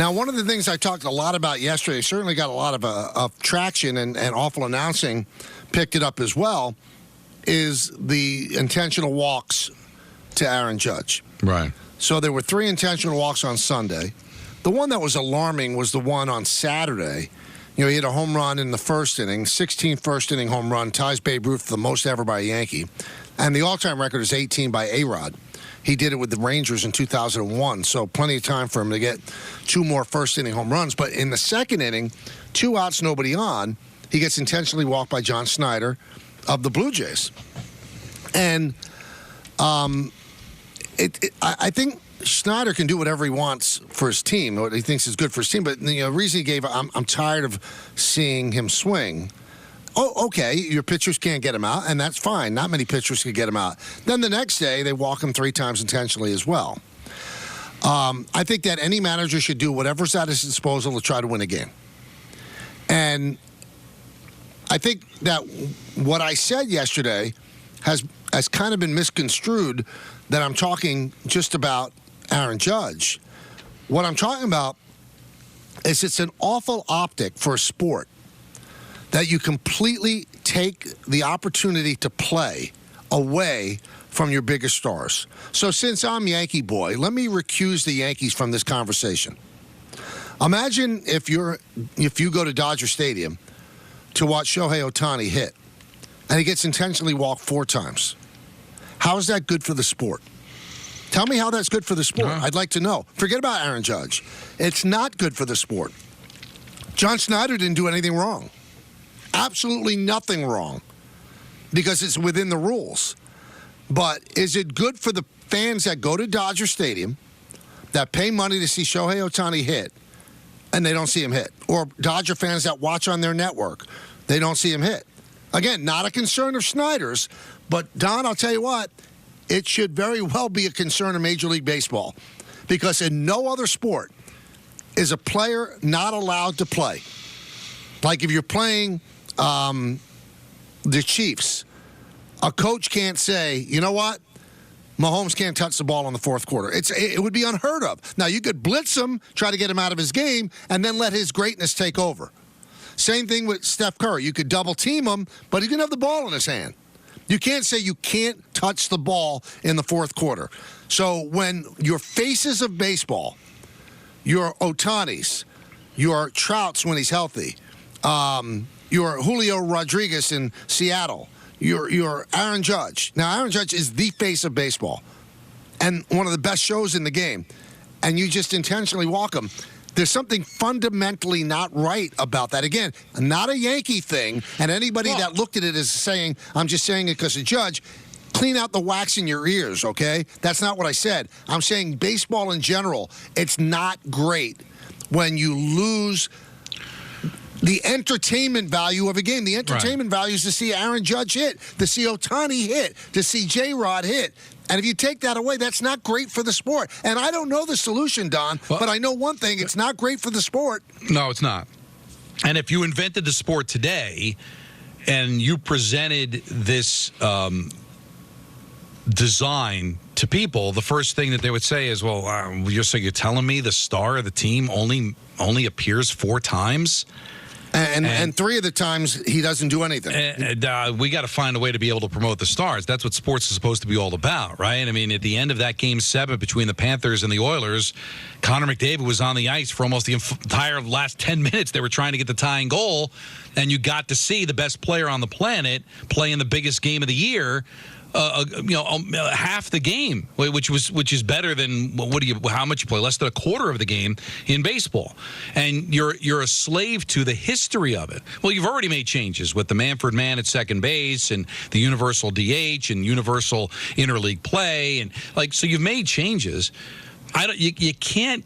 Now, one of the things I talked a lot about yesterday, certainly got a lot of traction, and Awful Announcing picked it up as well, is the intentional walks to Aaron Judge. Right. So there were 3 intentional walks on Sunday. The one that was alarming was the one on Saturday. He hit a home run in the first inning, 16th first-inning home run, ties Babe Ruth for the most ever by a Yankee. And the all-time record is 18 by A-Rod. He did it with the Rangers in 2001, so plenty of time for him to get 2 more first-inning home runs. But in the second inning, 2 outs, nobody on, he gets intentionally walked by John Snyder of the Blue Jays. And I think Snyder can do whatever he wants for his team, what he thinks is good for his team. But the reason he gave, I'm tired of seeing him swing. Oh, okay, your pitchers can't get him out, and that's fine. Not many pitchers can get him out. Then the next day, they walk him 3 times intentionally as well. I think that any manager should do whatever's at his disposal to try to win a game. And I think that what I said yesterday has kind of been misconstrued, that I'm talking just about Aaron Judge. What I'm talking about is it's an awful optic for a sport that you completely take the opportunity to play away from your biggest stars. So since I'm Yankee boy, let me recuse the Yankees from this conversation. Imagine if you go to Dodger Stadium to watch Shohei Ohtani hit, and he gets intentionally walked 4 times. How is that good for the sport? Tell me how that's good for the sport. I'd like to know. Forget about Aaron Judge. It's not good for the sport. John Snyder didn't do anything wrong. Absolutely nothing wrong, because it's within the rules. But is it good for the fans that go to Dodger Stadium, that pay money to see Shohei Ohtani hit, and they don't see him hit? Or Dodger fans that watch on their network, they don't see him hit? Again, not a concern of Snyder's, but Don, I'll tell you what, it should very well be a concern of Major League Baseball, because in no other sport is a player not allowed to play. Like if you're playing the Chiefs, a coach can't say, you know what, Mahomes can't touch the ball in the fourth quarter. It would be unheard of. Now, you could blitz him, try to get him out of his game, and then let his greatness take over. Same thing with Steph Curry. You could double team him, but he can have the ball in his hand. You can't say you can't touch the ball in the fourth quarter. So when your faces of baseball, your Ohtanis, your Trouts when he's healthy, your Julio Rodriguez in Seattle, your Aaron Judge. Now, Aaron Judge is the face of baseball and one of the best shows in the game, and you just intentionally walk him. There's something fundamentally not right about that. Again, not a Yankee thing, and anybody that looked at it as saying, I'm just saying it because of Judge, clean out the wax in your ears, okay? That's not what I said. I'm saying baseball in general, it's not great when you lose the entertainment value of a game. The entertainment value is to see Aaron Judge hit, to see Ohtani hit, to see J-Rod hit. And if you take that away, that's not great for the sport. And I don't know the solution, Don, but I know one thing. It's not great for the sport. No, it's not. And if you invented the sport today and you presented this design to people, the first thing that they would say is, well, you're telling me the star of the team only appears 4 times? And 3 of the times he doesn't do anything. We got to find a way to be able to promote the stars. That's what sports is supposed to be all about, right? I mean, at the end of that Game 7 between the Panthers and the Oilers, Connor McDavid was on the ice for almost the entire last 10 minutes. They were trying to get the tying goal, and you got to see the best player on the planet play in the biggest game of the year. Half the game, which is better than how much you play, less than a quarter of the game in baseball, and you're a slave to the history of it. Well, you've already made changes with the Manfred man at second base and the universal DH and universal interleague play, and so you've made changes. You can't,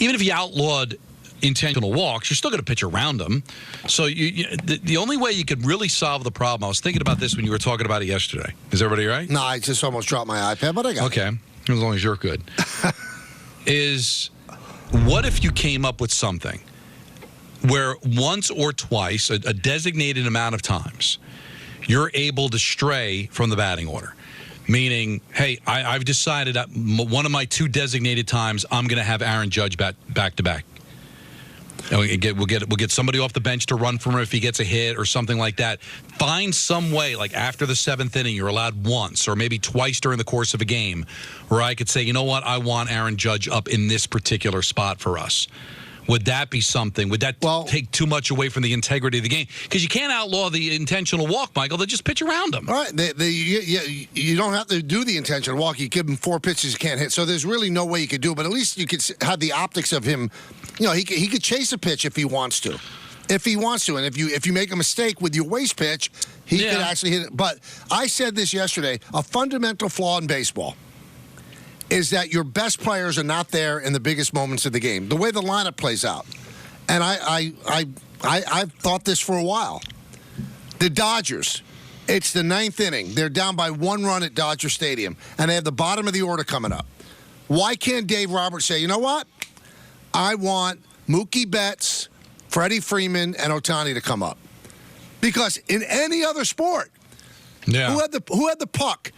even if you outlawed intentional walks, you're still going to pitch around them. So the only way you could really solve the problem, I was thinking about this when you were talking about it yesterday. Is everybody right? No, I just almost dropped my iPad, but I got it. Okay, as long as you're good. Is what if you came up with something where once or twice, a designated amount of times, you're able to stray from the batting order? Meaning, hey, I've decided that one of my 2 designated times I'm going to have Aaron Judge back to back. And we'll get somebody off the bench to run from him if he gets a hit or something like that. Find some way, like after the 7th inning, you're allowed once or maybe twice during the course of a game, where I could say, you know what, I want Aaron Judge up in this particular spot for us. Would that be something? Would that take too much away from the integrity of the game? Because you can't outlaw the intentional walk, Michael. They just pitch around them. All right. You don't have to do the intentional walk. You give him 4 pitches you can't hit. So there's really no way you could do it. But at least you could have the optics of him. You know, he could chase a pitch if he wants to. If he wants to. And if you make a mistake with your waste pitch, he could actually hit it. But I said this yesterday, a fundamental flaw in baseball is that your best players are not there in the biggest moments of the game, the way the lineup plays out. And I've thought this for a while. The Dodgers, it's the 9th inning. They're down by 1 run at Dodger Stadium, and they have the bottom of the order coming up. Why can't Dave Roberts say, you know what? I want Mookie Betts, Freddie Freeman, and Ohtani to come up? Because in any other sport, who had the puck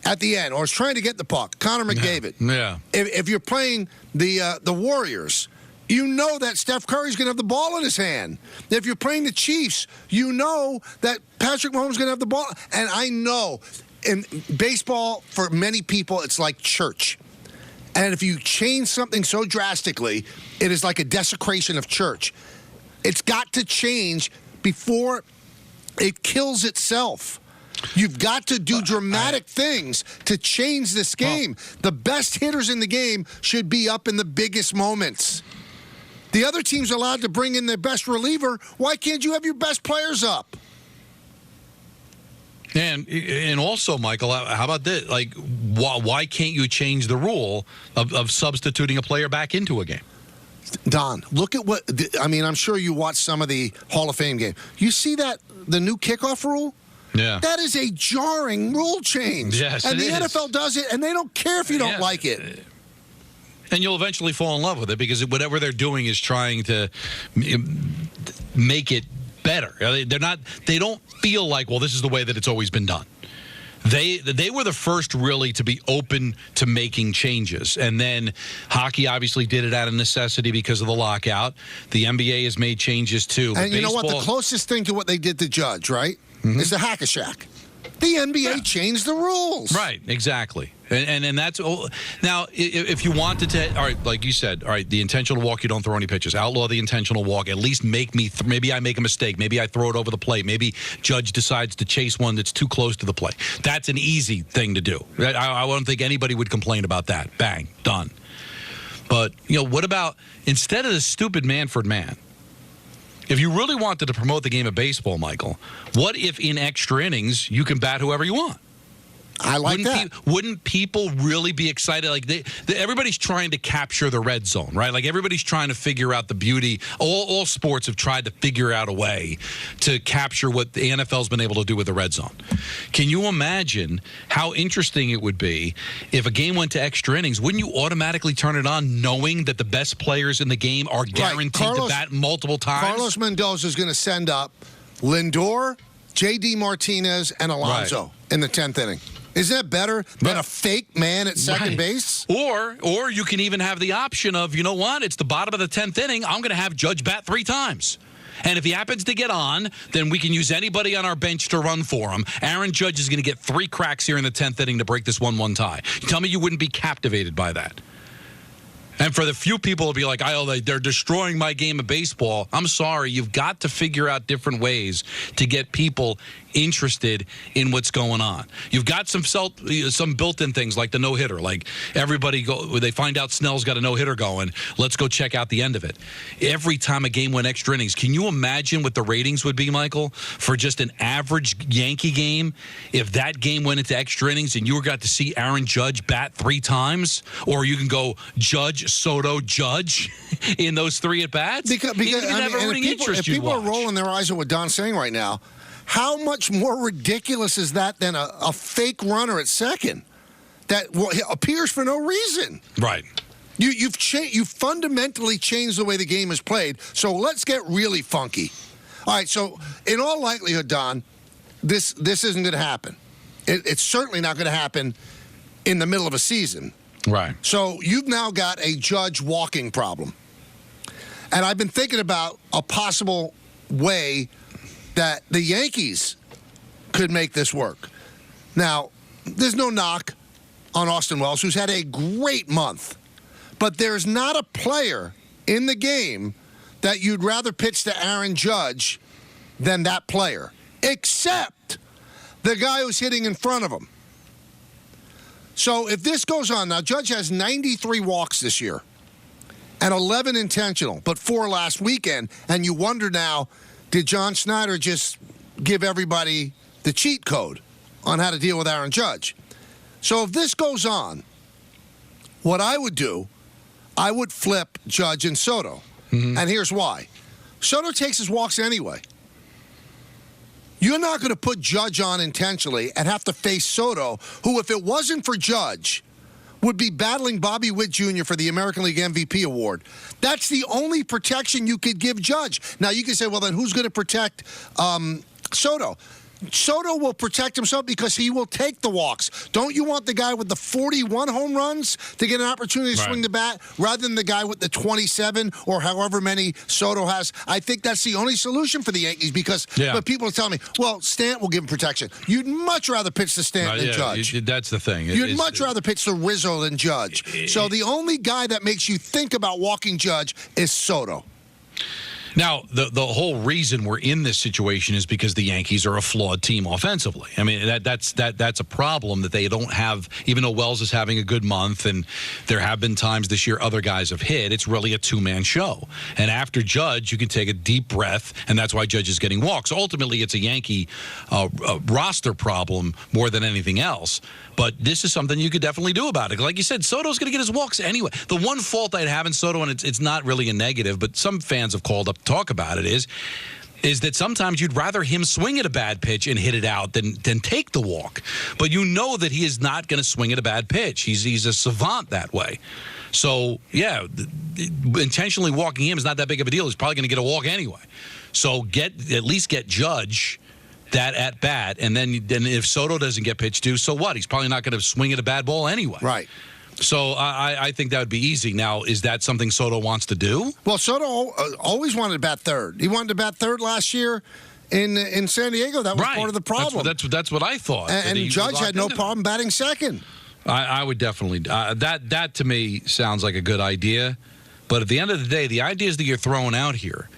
at the end, or is trying to get the puck? Connor McDavid. Yeah. If you're playing the Warriors, you know that Steph Curry's going to have the ball in his hand. If you're playing the Chiefs, you know that Patrick Mahomes is going to have the ball. And I know in baseball, for many people, it's like church. And if you change something so drastically, it is like a desecration of church. It's got to change before it kills itself. You've got to do dramatic things to change this game. The best hitters in the game should be up in the biggest moments. The other team's allowed to bring in their best reliever. Why can't you have your best players up? And also, Michael, how about this? Like, why can't you change the rule of substituting a player back into a game? Don, look at what – I mean, I'm sure you watched some of the Hall of Fame game. You see the new kickoff rule? Yeah. That is a jarring rule change. Yes, and the NFL does it, and they don't care if you don't like it. And you'll eventually fall in love with it because whatever they're doing is trying to make it better. They don't feel like, well, this is the way that it's always been done. They were the first really to be open to making changes. And then hockey obviously did it out of necessity because of the lockout. The NBA has made changes too. And you know what? The closest thing to what they did to Judge, right, is the Hack-a-Shack. The NBA changed the rules. Right, exactly. And that's now if you wanted to, all right, like you said, all right, the intentional walk, you don't throw any pitches. Outlaw the intentional walk. At least make me maybe I make a mistake. Maybe I throw it over the plate. Maybe Judge decides to chase one that's too close to the plate. That's an easy thing to do. I don't think anybody would complain about that. Bang, done. But what about instead of the stupid Manfred man? If you really wanted to promote the game of baseball, Michael, what if in extra innings you can bat whoever you want? I like that. Wouldn't people really be excited? Like everybody's trying to capture the red zone, right? Like everybody's trying to figure out the beauty. All sports have tried to figure out a way to capture what the NFL's been able to do with the red zone. Can you imagine how interesting it would be if a game went to extra innings? Wouldn't you automatically turn it on knowing that the best players in the game are guaranteed to bat multiple times? Carlos Mendoza is going to send up Lindor, J.D. Martinez, and Alonso in the 10th inning. Isn't that better than a fake man at second base? Or you can even have the option of, you know what, it's the bottom of the 10th inning, I'm going to have Judge bat 3 times. And if he happens to get on, then we can use anybody on our bench to run for him. Aaron Judge is going to get 3 cracks here in the 10th inning to break this 1-1 tie. You tell me you wouldn't be captivated by that. And for the few people to be like, they're destroying my game of baseball, I'm sorry. You've got to figure out different ways to get people interested in what's going on. You've got some built-in things like the no-hitter. Like they find out Snell's got a no-hitter going. Let's go check out the end of it. Every time a game went extra innings, can you imagine what the ratings would be, Michael, for just an average Yankee game if that game went into extra innings and you got to see Aaron Judge bat 3 times? Or you can go Judge, Soto, Judge in those 3 at-bats? Because if people are rolling their eyes at what Don's saying right now, how much more ridiculous is that than a fake runner at second that appears for no reason? Right. You've fundamentally changed the way the game is played, so let's get really funky. All right, so in all likelihood, Don, this isn't going to happen. It's certainly not going to happen in the middle of a season. Right. So you've now got a Judge walking problem. And I've been thinking about a possible way that the Yankees could make this work. Now, there's no knock on Austin Wells, who's had a great month. But there's not a player in the game that you'd rather pitch to Aaron Judge than that player, except the guy who's hitting in front of him. So if this goes on, now Judge has 93 walks this year and 11 intentional, but 4 last weekend. And you wonder now, did John Schneider just give everybody the cheat code on how to deal with Aaron Judge? So if this goes on, what I would do, I would flip Judge and Soto. Mm-hmm. And here's why. Soto takes his walks anyway. You're not going to put Judge on intentionally and have to face Soto, who, if it wasn't for Judge, would be battling Bobby Witt Jr. for the American League MVP award. That's the only protection you could give Judge. Now, you can say, well, then who's going to protect Soto? Soto will protect himself because he will take the walks. Don't you want the guy with the 41 home runs to get an opportunity to swing the bat rather than the guy with the 27 or however many Soto has? I think that's the only solution for the Yankees because but people are telling me, well, Stant will give him protection. You'd much rather pitch to Stant than Judge. That's the thing. You'd much rather pitch to Rizzo than Judge. So the only guy that makes you think about walking Judge is Soto. Now, the whole reason we're in this situation is because the Yankees are a flawed team offensively. I mean, that's a problem that they don't have, even though Wells is having a good month, and there have been times this year other guys have hit. It's really a two-man show. And after Judge, you can take a deep breath, and that's why Judge is getting walks. Ultimately, it's a Yankee roster problem more than anything else. But this is something you could definitely do about it. Like you said, Soto's going to get his walks anyway. The one fault I'd have in Soto, and it's not really a negative, but some fans have called up to talk about it, is that sometimes you'd rather him swing at a bad pitch and hit it out than take the walk. But you know that he is not going to swing at a bad pitch. He's a savant that way. So, yeah, intentionally walking him is not that big of a deal. He's probably going to get a walk anyway. So at least get Judge that at bat, and then if Soto doesn't get pitched to, so what? He's probably not going to swing at a bad ball anyway. Right. So I think that would be easy. Now, is that something Soto wants to do? Well, Soto always wanted to bat third. He wanted to bat third last year in San Diego. That was part of the problem. That's what I thought. And Judge had no problem batting second. I would definitely. That to me sounds like a good idea. But at the end of the day, the ideas that you're throwing out here,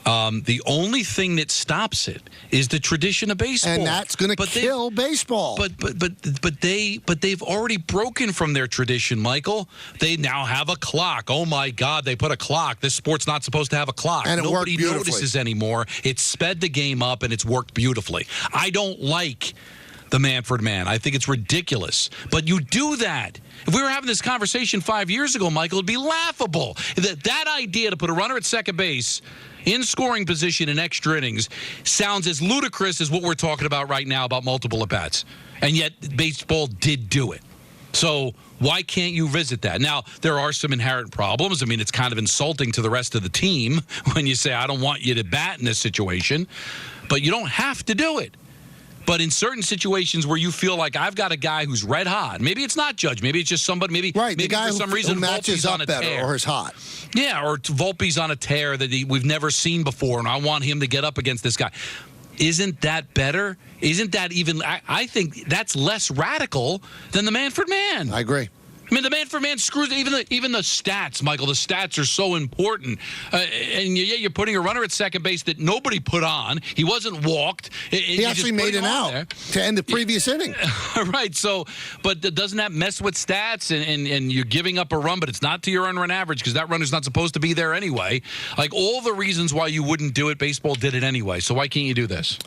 the only thing that stops it is the tradition of baseball, and that's going to kill baseball. But they've already broken from their tradition, Michael. They now have a clock. Oh my God, they put a clock. This sport's not supposed to have a clock. And nobody notices anymore. It's sped the game up, and it's worked beautifully. I don't like the Manfred man. I think it's ridiculous. But you do that. If we were having this conversation 5 years ago, Michael, it'd be laughable. That idea to put a runner at second base in scoring position in extra innings sounds as ludicrous as what we're talking about right now about multiple at-bats. And yet baseball did do it. So why can't you visit that? Now, there are some inherent problems. I mean, it's kind of insulting to the rest of the team when you say, I don't want you to bat in this situation. But you don't have to do it. But in certain situations where you feel like I've got a guy who's red hot, maybe it's not Judge, maybe it's just somebody, maybe the guy for some reason who matches Volpe's up on a better tear. or is hot. Yeah, or Volpe's on a tear that we've never seen before, and I want him to get up against this guy. Isn't that better? Isn't that even? I think that's less radical than the Manfred man. I agree. I mean, the Manfred man screws even the stats, Michael. The stats are so important, and you're putting a runner at second base that nobody put on. He wasn't walked. He actually made an out to end the previous inning. Right. So, but doesn't that mess with stats? And you're giving up a run, but it's not to your run average because that runner's not supposed to be there anyway. Like all the reasons why you wouldn't do it, baseball did it anyway. So why can't you do this?